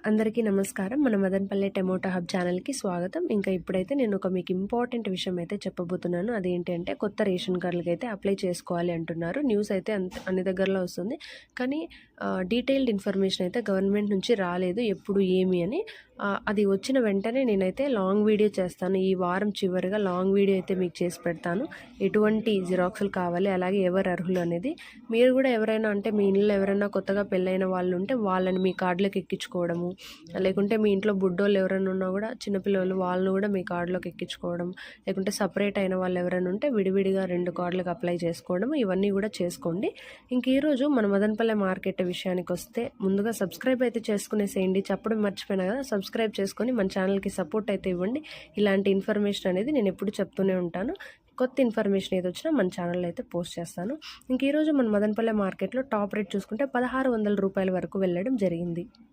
అందరికీ నమస్కారం. మన మదనపల్లె టమోటా హబ్ ఛానల్‌కి స్వాగతం. ఇంకా ఇప్పుడైతే నేను మీకు ఇంపార్టెంట్ విషయం అయితే చెప్పబోతున్నాను. అదేంటి అంటే కొత్త రేషన్ కార్డులకైతే అప్లై చేసుకోవాలి అంటున్నారు. న్యూస్ అయితే అన్ని దగ్గరలో వస్తుంది. కానీ డీటెయిల్డ్ ఇన్ఫర్మేషన్ అయితే గవర్నమెంట్ నుంచి రాలేదు. ఎప్పుడు ఏమి అని. అది వచ్చిన వెంటనే నేనైతే లాంగ్ వీడియో చేస్తాను. ఈ వారం చివరిగా లాంగ్ వీడియో అయితే మీకు చేసి పెడతాను. ఎటువంటి జిరాక్స్‌లు కావాలి, అలాగే ఎవరు అర్హులు అనేది. మీరు కూడా ఎవరైనా అంటే మీ ఇంట్లో ఎవరైనా కొత్తగా పెళ్ళైన వాళ్ళు ఉంటే వాళ్ళని మీ కార్డులోకి ఎక్కించుకోవడము, లేకుంటే మీ ఇంట్లో బుడ్డోళ్ళు ఎవరైనా ఉన్నా కూడా చిన్నపిల్లలు వాళ్ళను కూడా మీ కార్డులోకి ఎక్కించుకోవడం, లేకుంటే సపరేట్ అయిన వాళ్ళు ఎవరైనా ఉంటే విడివిడిగా 2 కార్డులకు అప్లై చేసుకోవడం, ఇవన్నీ కూడా చేసుకోండి. ఇంక ఈరోజు మన మదనపల్లె మార్కెట్ విషయానికి వస్తే ముందుగా సబ్స్క్రైబ్ అయితే చేసుకునేసేయండి. చెప్పడం మర్చిపోయినా కదా, సబ్స్క్రైబ్ చేసుకొని మన ఛానల్కి సపోర్ట్ అయితే ఇవ్వండి. ఇలాంటి ఇన్ఫర్మేషన్ అనేది నేను ఎప్పుడు చెప్తూనే ఉంటాను. కొత్త ఇన్ఫర్మేషన్ ఏది వచ్చినా మన ఛానల్లో అయితే పోస్ట్ చేస్తాను. ఇంక ఈరోజు మన మదనపల్లె మార్కెట్లో టాప్ రేట్ చూసుకుంటే 1600 రూపాయల వరకు వెళ్ళడం జరిగింది.